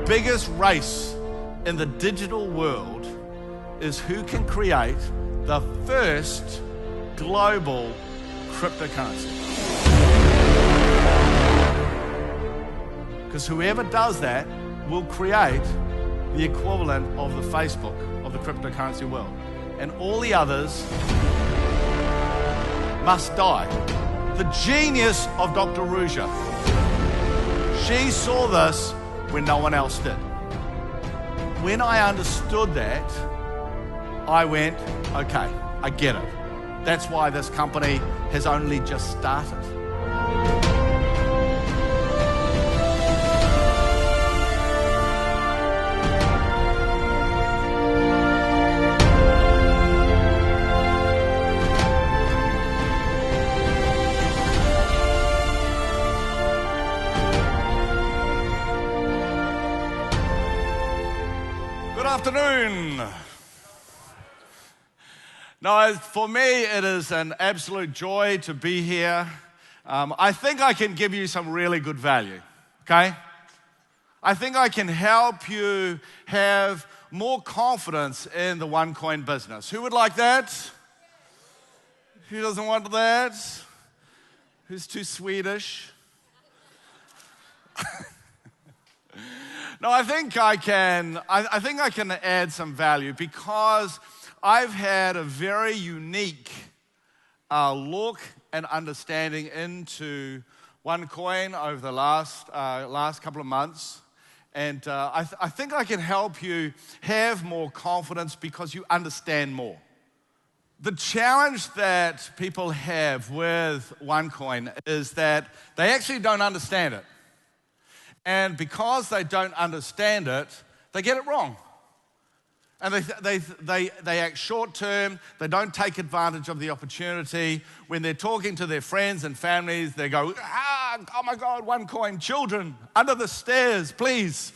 biggest race in the digital world is who can create the first global cryptocurrency. Because whoever does that will create the equivalent of the Facebook of the cryptocurrency world. And all the others must die. The genius of Dr. Ruja. She saw this when no one else did. When I understood that, I went, okay, I get it. That's why this company has only just started. Good afternoon. No, for me, it is an absolute joy to be here. I think I can give you some really good value, okay? I think I can help you have more confidence in the Onecoin business. Who would like that? Who doesn't want that? Who's too Swedish? No, I think I can add some value because I've had a very unique look and understanding into Onecoin over the last couple of months. And I think I can help you have more confidence because you understand more. The challenge that people have with Onecoin is that they actually don't understand it. And because they don't understand it, they get it wrong. And they act short-term, they don't take advantage of the opportunity. When they're talking to their friends and families, they go, oh my God, Onecoin, children, under the stairs, please.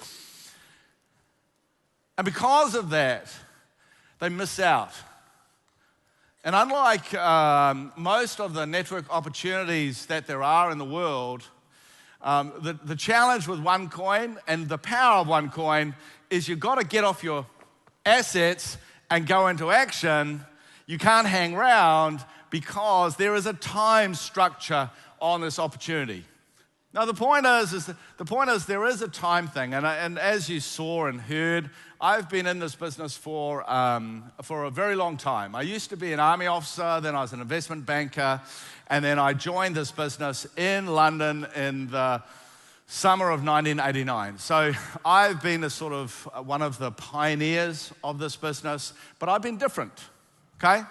And because of that, they miss out. And unlike most of the network opportunities that there are in the world, the challenge with Onecoin and the power of Onecoin is you've got to get off your assets and go into action. You can't hang around because there is a time structure on this opportunity. Now the point is there is a time thing, and as you saw and heard, I've been in this business for a very long time. I used to be an army officer, then I was an investment banker, and then I joined this business in London in the summer of 1989. So I've been a sort of one of the pioneers of this business, but I've been different, okay?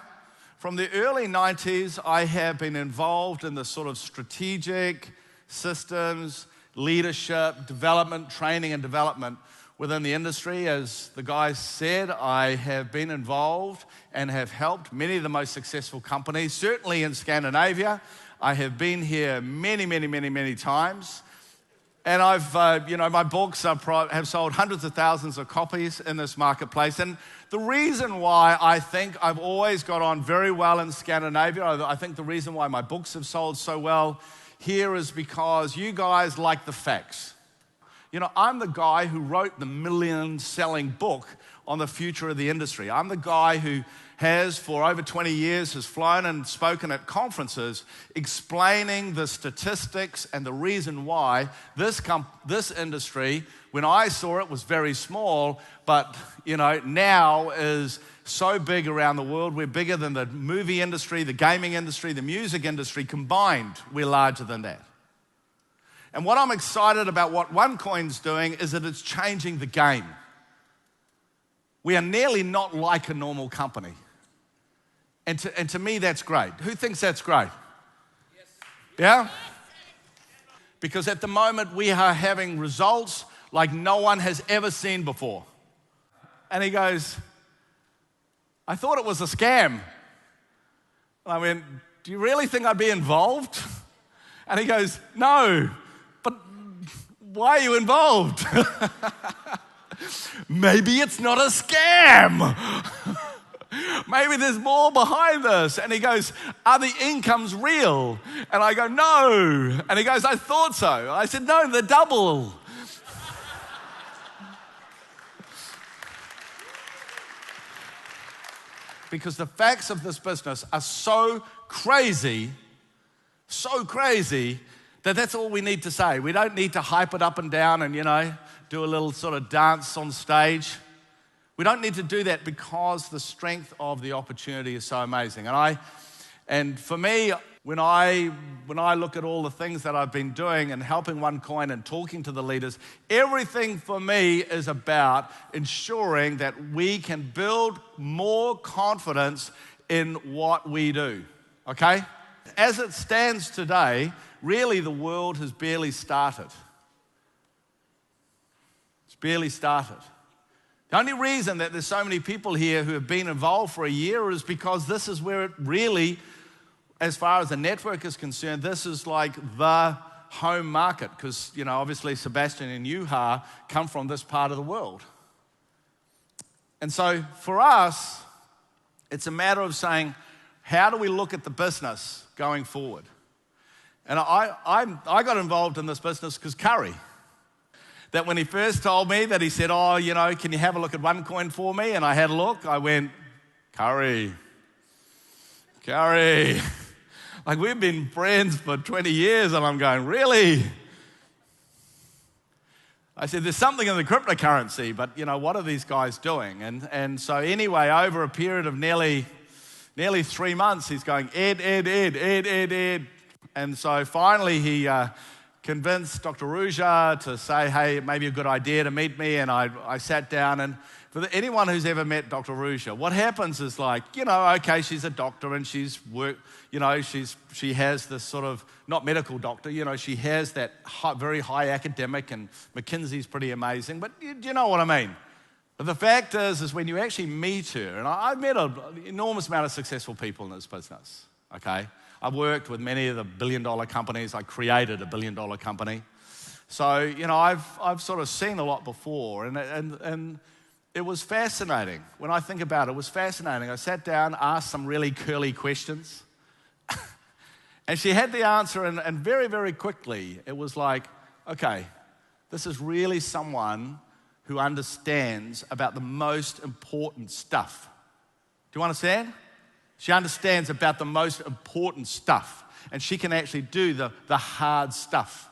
From the early 90s, I have been involved in the sort of strategic systems, leadership, development, training and development within the industry. As the guys said, I have been involved and have helped many of the most successful companies, certainly in Scandinavia. I have been here many times. And my books have sold hundreds of thousands of copies in this marketplace. And the reason why I think I've always got on very well in Scandinavia, I think the reason why my books have sold so well here is because you guys like the facts. You know, I'm the guy who wrote the million-selling book on the future of the industry. I'm the guy who has, for over 20 years, has flown and spoken at conferences explaining the statistics and the reason why this industry, when I saw it, was very small, but now is so big around the world. We're bigger than the movie industry, the gaming industry, the music industry combined. We're larger than that. And what I'm excited about what Onecoin's doing is that it's changing the game. We are nearly not like a normal company. And to me, that's great. Who thinks that's great? Yes. Yeah? Because at the moment, we are having results like no one has ever seen before. And he goes, I thought it was a scam. I went, do you really think I'd be involved? And he goes, no, but why are you involved? Maybe it's not a scam. Maybe there's more behind this. And he goes, are the incomes real? And I go, no. And he goes, I thought so. I said, no, they're double. because the facts of this business are so crazy, that that's all we need to say. We don't need to hype it up and down and, do a little sort of dance on stage. We don't need to do that because the strength of the opportunity is so amazing. And for me, when I look at all the things that I've been doing and helping Onecoin and talking to the leaders, everything for me is about ensuring that we can build more confidence in what we do, okay? As it stands today, really the world has barely started. It's barely started. The only reason that there's so many people here who have been involved for a year is because this is where it really, as far as the network is concerned, this is like the home market because, obviously Sebastian and Juha come from this part of the world. And so for us, it's a matter of saying, how do we look at the business going forward? And I got involved in this business because Curry, that when he first told me that he said, can you have a look at Onecoin for me? And I had a look, I went, Curry. Like we've been friends for 20 years and I'm going, really? I said, there's something in the cryptocurrency, but what are these guys doing? And so anyway, over a period of nearly 3 months, he's going, Ed. And so finally he convinced Dr. Ruja to say, hey, it may be a good idea to meet me. And I sat down, and for anyone who's ever met Dr. Ruja, what happens is like, okay, she's a doctor and she's worked, she has this sort of, not medical doctor, she has that very high academic, and McKinsey's pretty amazing, but you know what I mean. But the fact is when you actually meet her, and I've met an enormous amount of successful people in this business, okay? I've worked with many of the billion-dollar companies. I created a billion-dollar company. So, I've sort of seen a lot before, and it was fascinating. When I think about it, it was fascinating. I sat down, asked some really curly questions, and she had the answer, and very, very quickly, it was like, okay, this is really someone who understands about the most important stuff. Do you understand? She understands about the most important stuff, and she can actually do the hard stuff.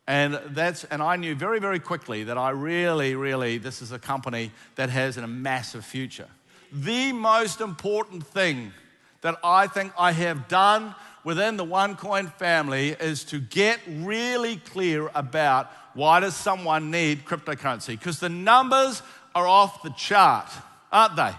And I knew very, very quickly that I really, this is a company that has a massive future. The most important thing that I think I have done within the Onecoin family is to get really clear about why does someone need cryptocurrency? Because the numbers are off the chart, aren't they?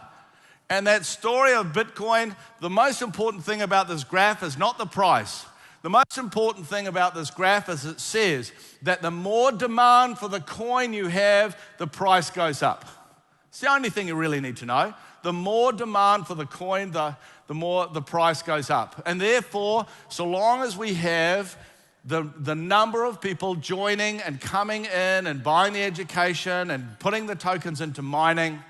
And that story of Bitcoin, the most important thing about this graph is not the price. The most important thing about this graph is it says that the more demand for the coin you have, the price goes up. It's the only thing you really need to know. The more demand for the coin, the more the price goes up. And therefore, so long as we have the number of people joining and coming in and buying the education and putting the tokens into mining,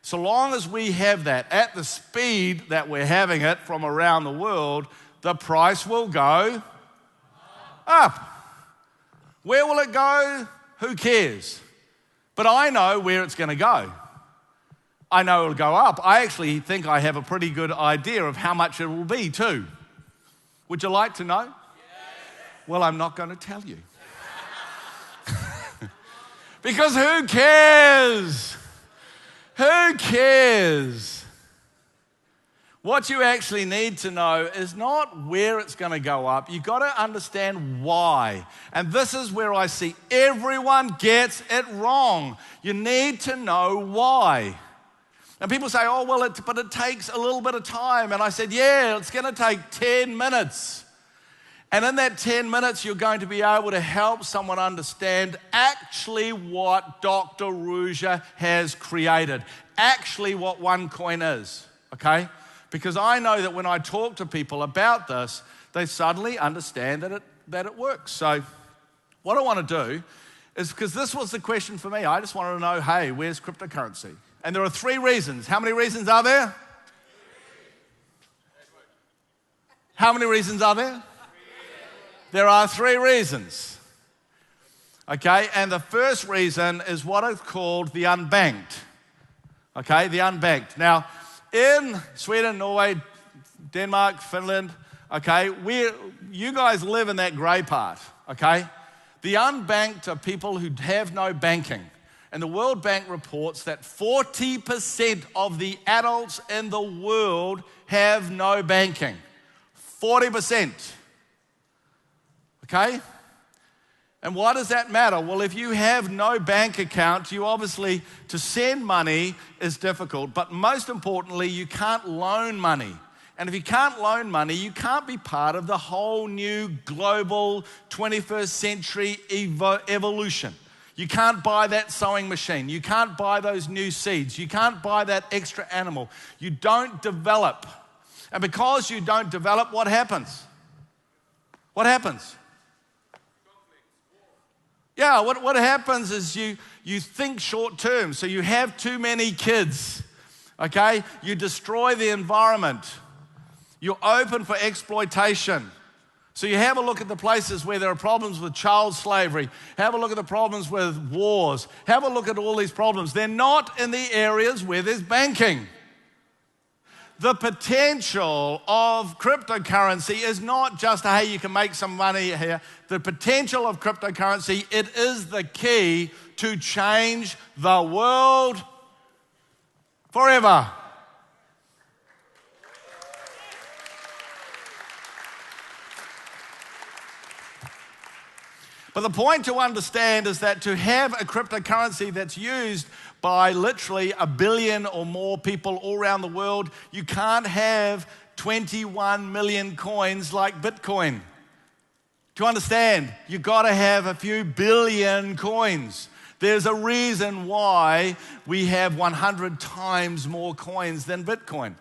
so long as we have that at the speed that we're having it from around the world, the price will go up. Where will it go? Who cares? But I know where it's going to go. I know it'll go up. I actually think I have a pretty good idea of how much it will be too. Would you like to know? Yes. Well, I'm not going to tell you. Because who cares? Who cares? What you actually need to know is not where it's going to go up. You've got to understand why. And this is where I see everyone gets it wrong. You need to know why. And people say, but it takes a little bit of time. And I said, yeah, it's going to take 10 minutes. And in that 10 minutes, you're going to be able to help someone understand actually what Dr. Ruja has created, actually what Onecoin is, okay? Because I know that when I talk to people about this, they suddenly understand that it works. So what I want to do is, because this was the question for me, I just wanted to know, hey, where's cryptocurrency? And there are 3 reasons. How many reasons are there? How many reasons are there? There are 3 reasons, okay? And the first reason is what is called the unbanked, okay? The unbanked. Now, in Sweden, Norway, Denmark, Finland, okay, you guys live in that grey part, okay? The unbanked are people who have no banking. And the World Bank reports that 40% of the adults in the world have no banking. 40%. Okay? And why does that matter? Well, if you have no bank account, you obviously, to send money is difficult. But most importantly, you can't loan money. And if you can't loan money, you can't be part of the whole new global 21st century evolution. You can't buy that sewing machine. You can't buy those new seeds. You can't buy that extra animal. You don't develop. And because you don't develop, what happens? What happens? Yeah, what happens is you think short term. So you have too many kids, okay? You destroy the environment. You're open for exploitation. So you have a look at the places where there are problems with child slavery. Have a look at the problems with wars. Have a look at all these problems. They're not in the areas where there's banking. The potential of cryptocurrency is not just, hey, you can make some money here. The potential of cryptocurrency, it is the key to change the world forever. But the point to understand is that to have a cryptocurrency that's used by literally 1 billion or more people all around the world, you can't have 21 million coins like Bitcoin. Do you understand? You've got to have a few billion coins. There's a reason why we have 100 times more coins than Bitcoin.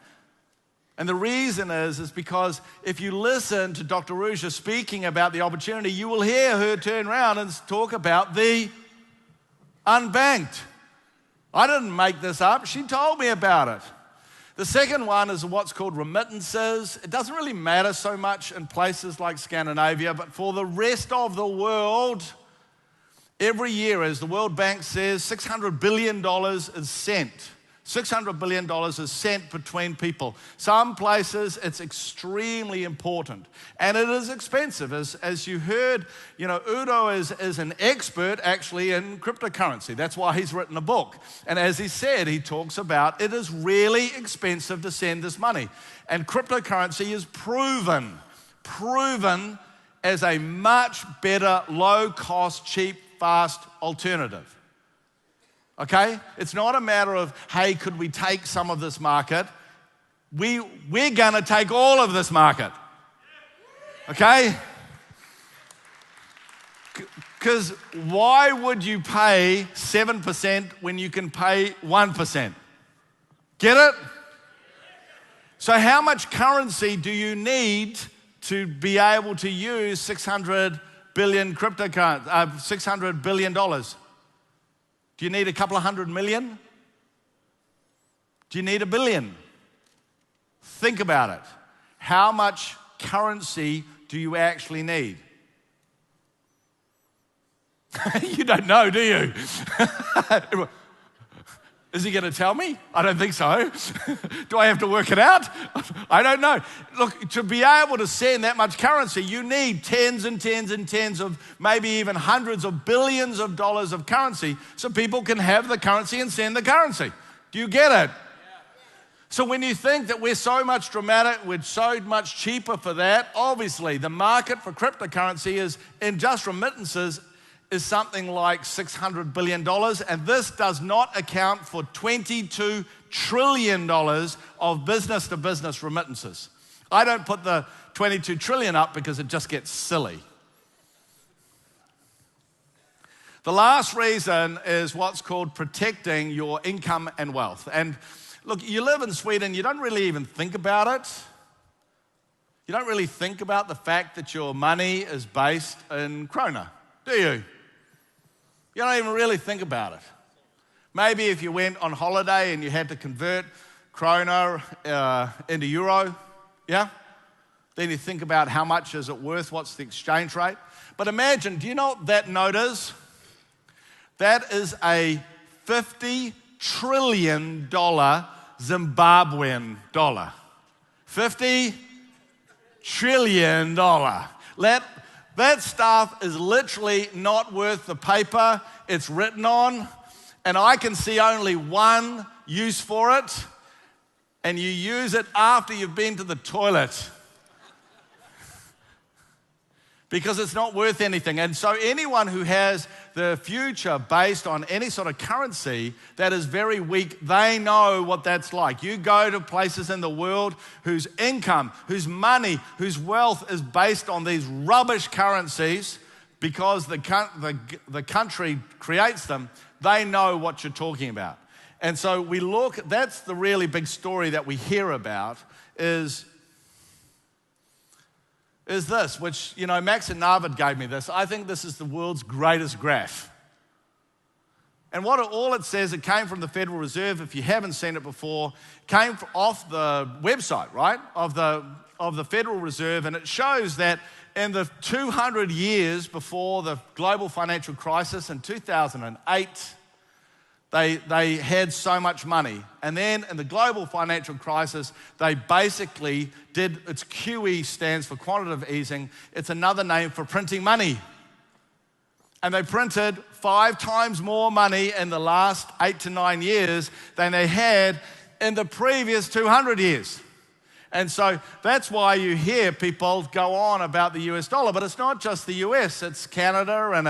And the reason is because if you listen to Dr. Ruja speaking about the opportunity, you will hear her turn around and talk about the unbanked. I didn't make this up. She told me about it. The second one is what's called remittances. It doesn't really matter so much in places like Scandinavia, but for the rest of the world, every year, as the World Bank says, $600 billion is sent. $600 billion is sent between people. Some places it's extremely important. And it is expensive. As you heard, Udo is an expert actually in cryptocurrency. That's why he's written a book. And as he said, he talks about it is really expensive to send this money. And cryptocurrency is proven as a much better, low-cost, cheap, fast alternative. Okay? It's not a matter of, hey, could we take some of this market? We're going to take all of this market. Okay? Because why would you pay 7% when you can pay 1%? Get it? So how much currency do you need to be able to use $600 billion $600 billion? Do you need a couple of 100 million? Do you need $1 billion? Think about it. How much currency do you actually need? You don't know, do you? Is he going to tell me? I don't think so. Do I have to work it out? I don't know. Look, to be able to send that much currency, you need tens and tens and tens of, maybe even hundreds of billions of dollars of currency so people can have the currency and send the currency. Do you get it? So when you think that we're so much we're so much cheaper for that, obviously the market for cryptocurrency is, in just remittances, is something like $600 billion, and this does not account for $22 trillion of business-to-business remittances. I don't put the 22 trillion up because it just gets silly. The last reason is what's called protecting your income and wealth. And look, you live in Sweden, you don't really even think about it. You don't really think about the fact that your money is based in krona, do you? You don't even really think about it. Maybe if you went on holiday and you had to convert krona into euro, yeah? Then you think about how much is it worth, what's the exchange rate. But imagine, do you know what that note is? That is a $50 trillion Zimbabwean dollar. $50 trillion. That stuff is literally not worth the paper it's written on, and I can see only one use for it, and you use it after you've been to the toilet. Because it's not worth anything. And so anyone who has the future based on any sort of currency that is very weak, they know what that's like. You go to places in the world whose income, whose money, whose wealth is based on these rubbish currencies because the country creates them, they know what you're talking about. And so we look, that's the really big story that we hear about is this, which, Max and Narvid gave me this. I think this is the world's greatest graph. And all it says, it came from the Federal Reserve. If you haven't seen it before, came off the website, right, of the Federal Reserve, and it shows that in the 200 years before the global financial crisis in 2008, They had so much money. And then in the global financial crisis, they basically it's QE stands for quantitative easing. It's another name for printing money. And they printed 5 times more money in the last 8 to 9 years than they had in the previous 200 years. And so that's why you hear people go on about the US dollar. But it's not just the US, it's Canada and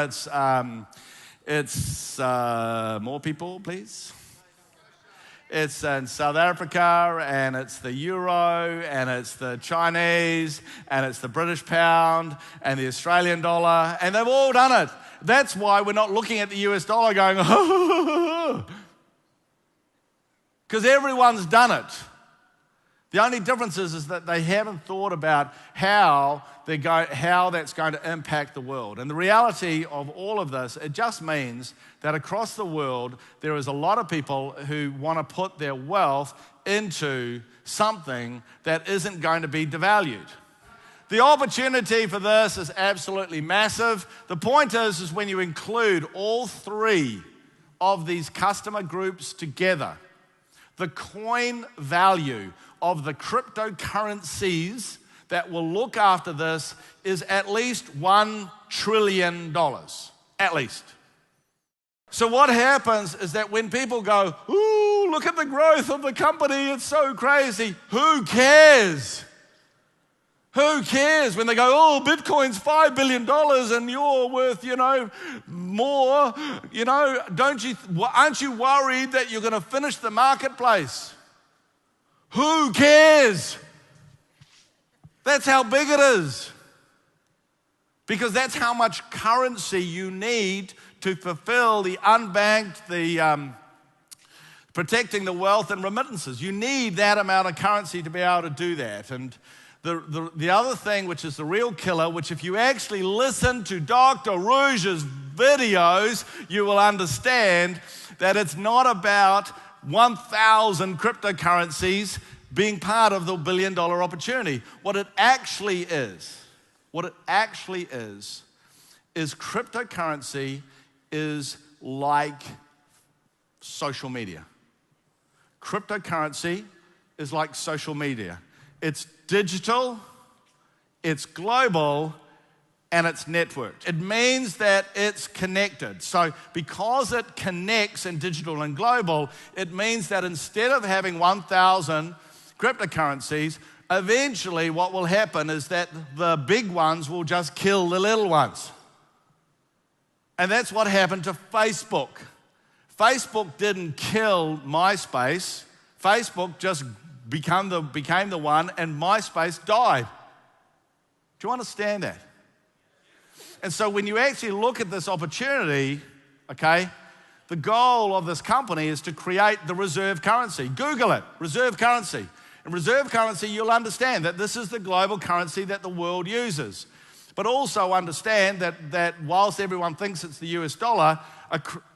it's more people, please. It's in South Africa, and it's the euro, and it's the Chinese, and it's the British pound, and the Australian dollar, and they've all done it. That's why we're not looking at the US dollar going, because everyone's done it. The only difference is that they haven't thought about how that's going to impact the world. And the reality of all of this, it just means that across the world, there is a lot of people who want to put their wealth into something that isn't going to be devalued. The opportunity for this is absolutely massive. The point is when you include all 3 of these customer groups together, the coin value of the cryptocurrencies that will look after this is at least $1 trillion, at least. So what happens is that when people go, ooh, look at the growth of the company, it's so crazy, who cares? Who cares when they go, oh, Bitcoin's $5 billion and you're worth, more, aren't you worried that you're going to finish the marketplace? Who cares? That's how big it is. Because that's how much currency you need to fulfill the unbanked, the protecting the wealth and remittances. You need that amount of currency to be able to do that. And the other thing, which is the real killer, which if you actually listen to Dr. Rouge's videos, you will understand that it's not about 1,000 cryptocurrencies being part of the $1 billion opportunity. What it actually is cryptocurrency is like social media. Cryptocurrency is like social media. It's digital, it's global, and it's networked. It means that it's connected. So because it connects in digital and global, it means that instead of having 1,000 cryptocurrencies, eventually what will happen is that the big ones will just kill the little ones. And that's what happened to Facebook. Facebook didn't kill MySpace. Facebook just became the one, and MySpace died. Do you understand that? And so when you actually look at this opportunity, okay, the goal of this company is to create the reserve currency. Google it, reserve currency. In reserve currency, you'll understand that this is the global currency that the world uses. But also understand that whilst everyone thinks it's the US dollar,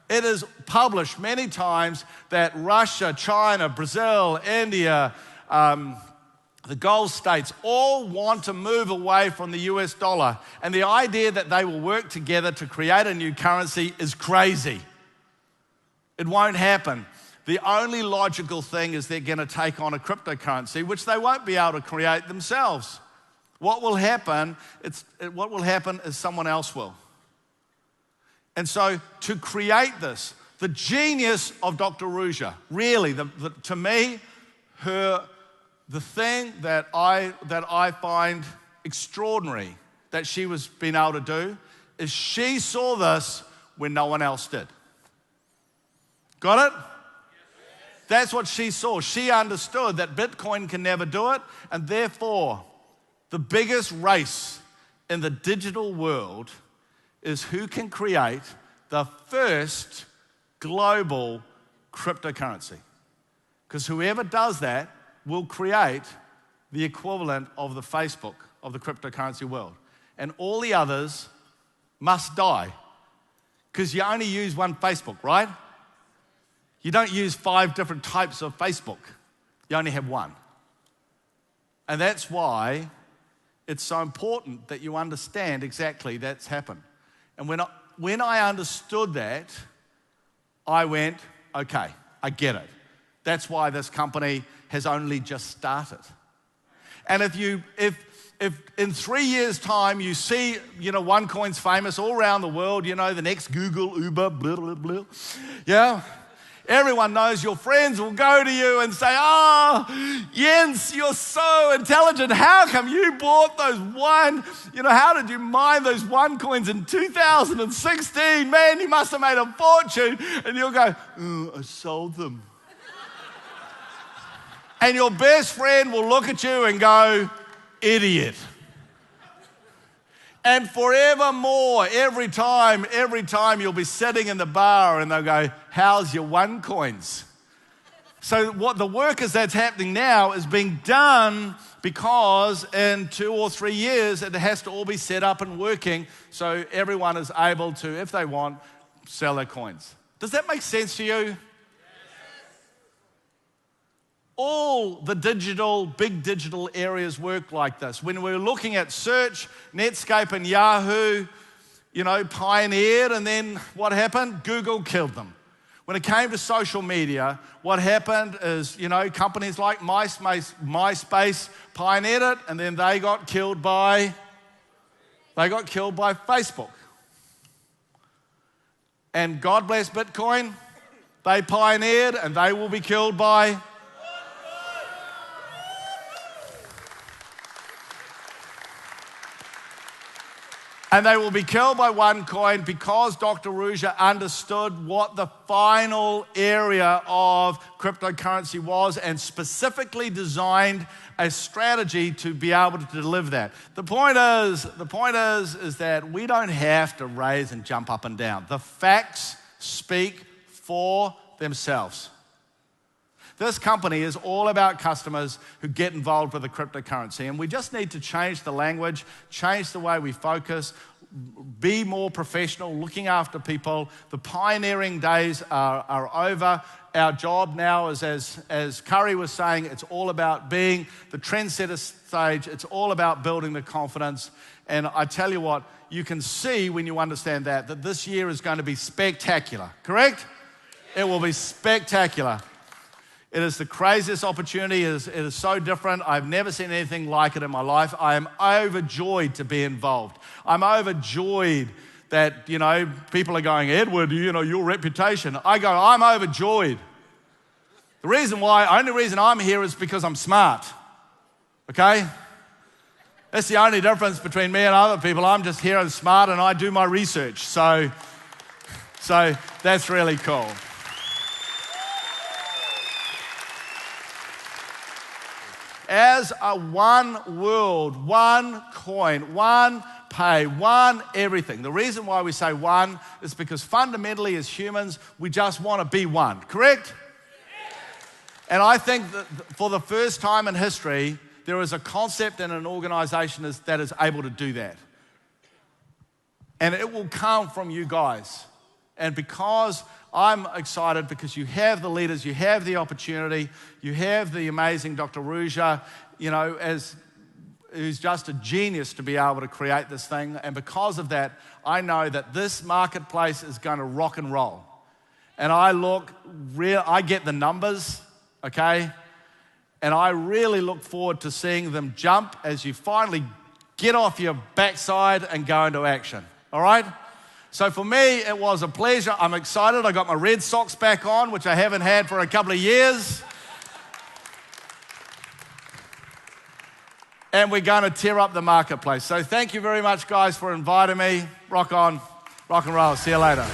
it is published many times that Russia, China, Brazil, India, the Gulf states all want to move away from the US dollar. And the idea that they will work together to create a new currency is crazy. It won't happen. the only logical thing is they're going to take on a cryptocurrency, which they won't be able to create themselves. What will happen is someone else will. And so to create this, the genius of Dr. Ruja, really, to me, the thing that I find extraordinary that she was being able to do is she saw this when no one else did. Got it? That's what she saw. She understood that Bitcoin can never do it, and therefore, the biggest race in the digital world is who can create the first global cryptocurrency. Because whoever does that will create the equivalent of the Facebook of the cryptocurrency world. And all the others must die. Because you only use one Facebook, right? You don't use 5 different types of Facebook. You only have one. And that's why it's so important that you understand exactly that's happened. And when I understood that, I went, okay, I get it. That's why this company has only just started. And if in 3 years' time you see, Onecoin's famous all around the world, the next Google, Uber, blah, blah, blah, yeah? Everyone knows your friends will go to you and say, Jens, you're so intelligent. How come you bought those how did you mine those Onecoins in 2016? Man, you must have made a fortune. And you'll go, I sold them. And your best friend will look at you and go, idiot. And forevermore, every time you'll be sitting in the bar and they'll go, how's your Onecoins? So what the work is that's happening now is being done because in 2 or 3 years it has to all be set up and working so everyone is able to, if they want, sell their coins. Does that make sense to you? All the big digital areas work like this. When we were looking at search, Netscape and Yahoo, pioneered, and then what happened? Google killed them. When it came to social media, what happened is, companies like MySpace pioneered it, and then they got killed by Facebook. And God bless Bitcoin, they pioneered, and they will be killed by And they will be killed by Onecoin because Dr. Ruja understood what the final area of cryptocurrency was and specifically designed a strategy to be able to deliver that. The point is that we don't have to raise and jump up and down. The facts speak for themselves. This company is all about customers who get involved with the cryptocurrency, and we just need to change the language, change the way we focus, be more professional, looking after people. The pioneering days are over. Our job now is, as Curry was saying, it's all about being the trendsetter stage. It's all about building the confidence. And I tell you what, you can see when you understand that this year is going to be spectacular, correct? It will be spectacular. It is the craziest opportunity. It is so different. I've never seen anything like it in my life. I am overjoyed to be involved. I'm overjoyed that, people are going, Edward, your reputation. I go, I'm overjoyed. Only reason I'm here is because I'm smart, okay? That's the only difference between me and other people. I'm just here and smart and I do my research. So that's really cool. As a one world, one coin, one pay, one everything. The reason why we say one is because fundamentally as humans, we just want to be one, correct? Yes. And I think that for the first time in history, there is a concept in an organization that is able to do that. And it will come from you guys. And because I'm excited because you have the leaders, you have the opportunity, you have the amazing Dr. Ruja, who's just a genius to be able to create this thing. And because of that, I know that this marketplace is going to rock and roll. and I get the numbers, okay? And I really look forward to seeing them jump as you finally get off your backside and go into action, all right? So for me, it was a pleasure. I'm excited. I got my red socks back on, which I haven't had for a couple of years. And we're going to tear up the marketplace. So thank you very much, guys, for inviting me. Rock on, rock and roll. See you later.